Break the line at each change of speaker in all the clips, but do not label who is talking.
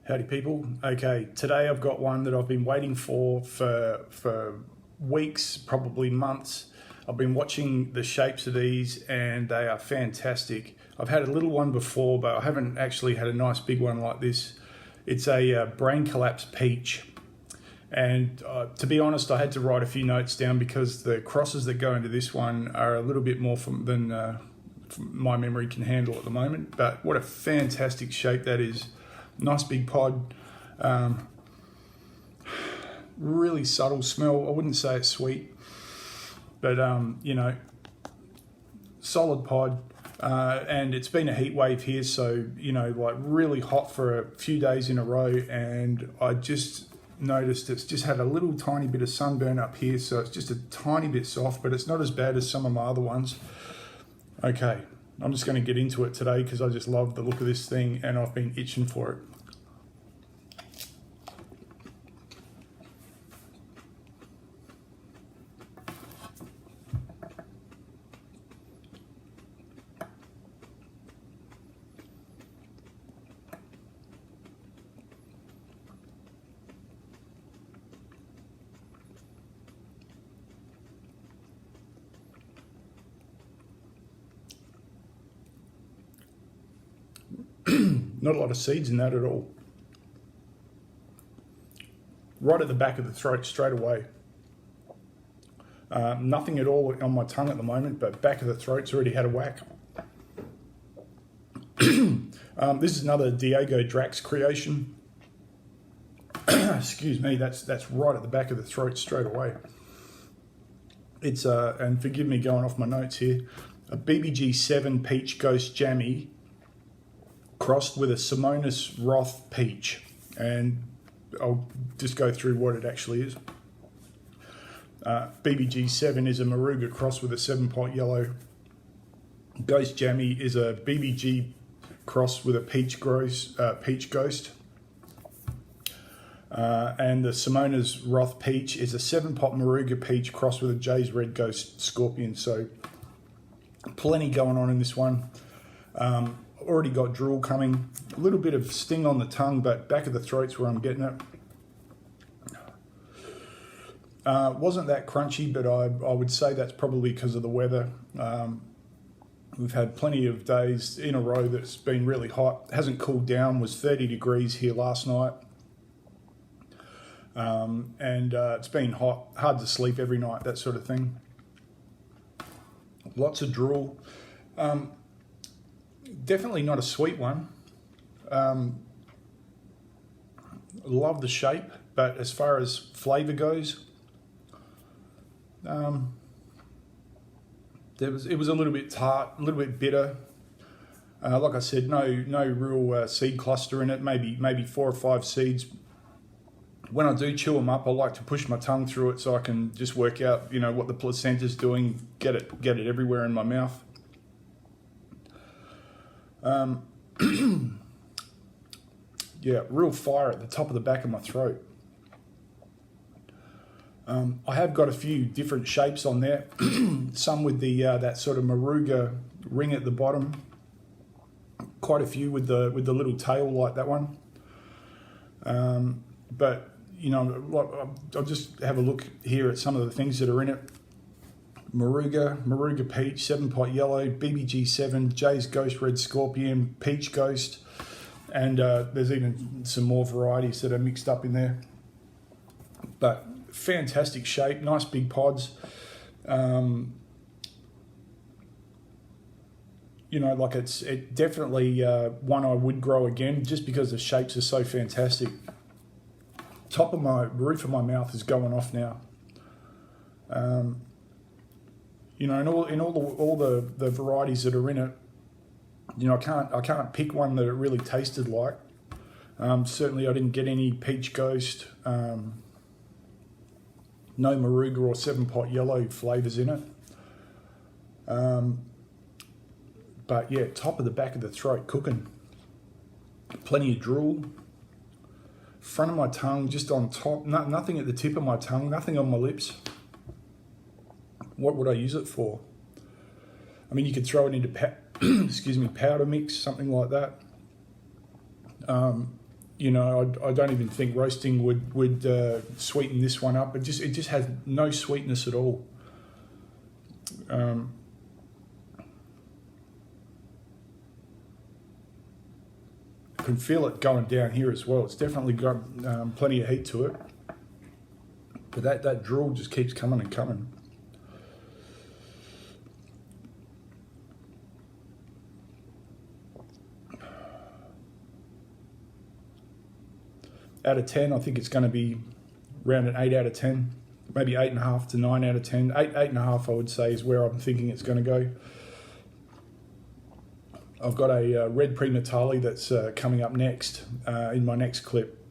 Howdy people. Okay, today I've got one that I've been waiting for weeks, probably months. I've been watching the shapes of these and they are fantastic. I've had a little one before, but I haven't actually had a nice big one like this. It's a brain collapse peach. And to be honest, I had to write a few notes down because the crosses that go into this one are a little bit more than my memory can handle at the moment. But what a fantastic shape that is. Nice big pod, really subtle smell. I wouldn't say it's sweet, but you know, solid pod. And it's been a heat wave here, so you know, like really hot for a few days in a row. And I just noticed it's just had a little tiny bit of sunburn up here, so it's just a tiny bit soft, but it's not as bad as some of my other ones. Okay. I'm just going to get into it today because I just love the look of this thing and I've been itching for it. Not a lot of seeds in that at all. Right at the back of the throat straight away. Nothing at all on my tongue at the moment, but back of the throat's already had a whack. This is another Diego Drax creation. Excuse me, that's right at the back of the throat straight away. It's and forgive me going off my notes here, a BBG7 Peach Ghost Jammy crossed with a Simonis Roth peach, and I'll just go through what it actually is. BBG7 is a Moruga crossed with a 7-pot yellow. Ghost Jammy is a BBG crossed with a peach ghost. And the Simonis Roth peach is a 7-pot Moruga peach crossed with a Jay's Red Ghost Scorpion. So plenty going on in this one. Already got drool coming, a little bit of sting on the tongue, but back of the throat's where I'm getting it. Wasn't that crunchy, but I would say that's probably because of the weather. We've had plenty of days in a row that's been really hot. Hasn't cooled down, was 30 degrees here last night. And it's been hot, hard to sleep every night, that sort of thing. Lots of drool. Definitely not a sweet one. Love the shape, but as far as flavour goes, it was a little bit tart, a little bit bitter. Like I said, no real seed cluster in it. Maybe 4 or 5 seeds. When I do chew them up, I like to push my tongue through it so I can just work out, you know, what the placenta's doing. Get it everywhere in my mouth. Yeah, real fire at the top of the back of my throat. I have got a few different shapes on there. Some with the that sort of Moruga ring at the bottom. Quite a few with the little tail like that one. But you know, I'll just have a look here at some of the things that are in it. Moruga Peach, 7-pot yellow, BBG7, Jay's Ghost Red Scorpion, Peach Ghost, and there's even some more varieties that are mixed up in there. But fantastic shape, nice big pods. You know, like it's definitely one I would grow again just because the shapes are so fantastic. Top of my roof of my mouth is going off now. You know, in all the varieties that are in it, you know, I can't pick one that it really tasted like. Certainly, I didn't get any Peach Ghost, no Moruga or 7-pot yellow flavours in it. But yeah, top of the back of the throat cooking. Plenty of drool. Front of my tongue just on top. Nothing at the tip of my tongue. Nothing on my lips. What would I use it for? I mean, you could throw it into excuse me, powder mix, something like that. You know, I don't even think roasting would sweeten this one up. It just has no sweetness at all. I can feel it going down here as well. It's definitely got plenty of heat to it. But that drool just keeps coming and coming. Out of 10, I think it's going to be around an 8 out of 10, maybe 8.5 to 9 out of 10. 8.5, I would say, is where I'm thinking it's going to go. I've got a red Primatali that's coming up next in my next clip.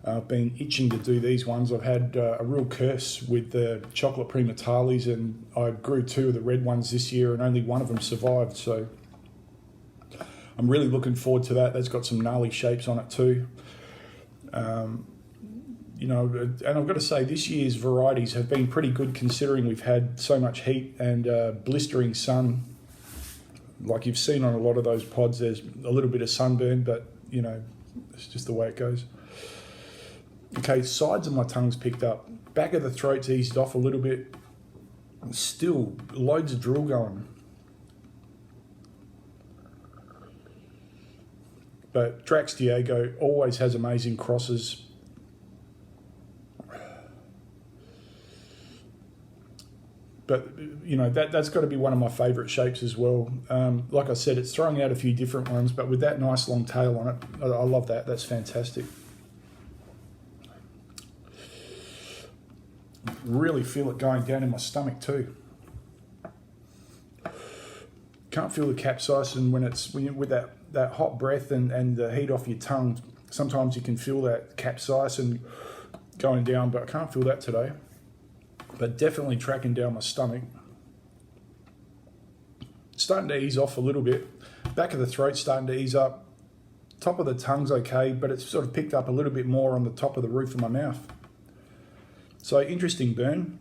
I've been itching to do these ones. I've had a real curse with the chocolate Primatalis, and I grew 2 of the red ones this year, and only one of them survived. So I'm really looking forward to that. That's got some gnarly shapes on it too. You know, and I've got to say, this year's varieties have been pretty good considering we've had so much heat and blistering sun. Like you've seen on a lot of those pods, there's a little bit of sunburn, but you know, it's just the way it goes. Okay, sides of my tongue's picked up. Back of the throat's eased off a little bit. Still loads of drool going. But Drax Diego always has amazing crosses. But, you know, that's got to be one of my favourite shapes as well. Like I said, it's throwing out a few different ones, but with that nice long tail on it, I love that. That's fantastic. Really feel it going down in my stomach too. Can't feel the capsaicin when you're with that hot breath and the heat off your tongue. Sometimes you can feel that capsaicin going down, but I can't feel that today. But definitely tracking down my stomach. Starting to ease off a little bit. Back of the throat starting to ease up. Top of the tongue's okay, but it's sort of picked up a little bit more on the top of the roof of my mouth. So interesting burn.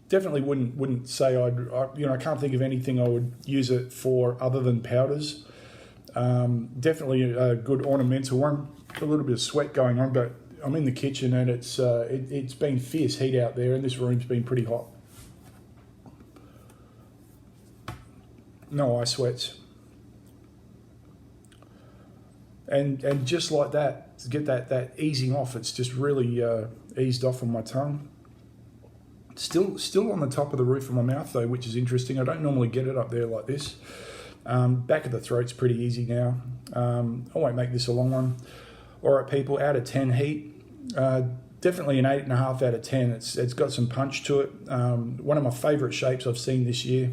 Definitely wouldn't say I can't think of anything I would use it for other than powders. Definitely a good ornamental one. A little bit of sweat going on, but I'm in the kitchen and it's been fierce heat out there, and this room's been pretty hot. No eye sweats. And just like that, to get that easing off, it's just really eased off on my tongue. Still on the top of the roof of my mouth though, which is interesting. I don't normally get it up there like this. Back of the throat's pretty easy now. I won't make this a long one. All right, people, out of 10 heat, definitely an 8.5 out of 10. It's got some punch to it. One of my favourite shapes I've seen this year.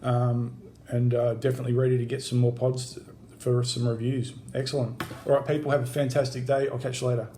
And definitely ready to get some more pods for some reviews. Excellent. All right, people, have a fantastic day. I'll catch you later.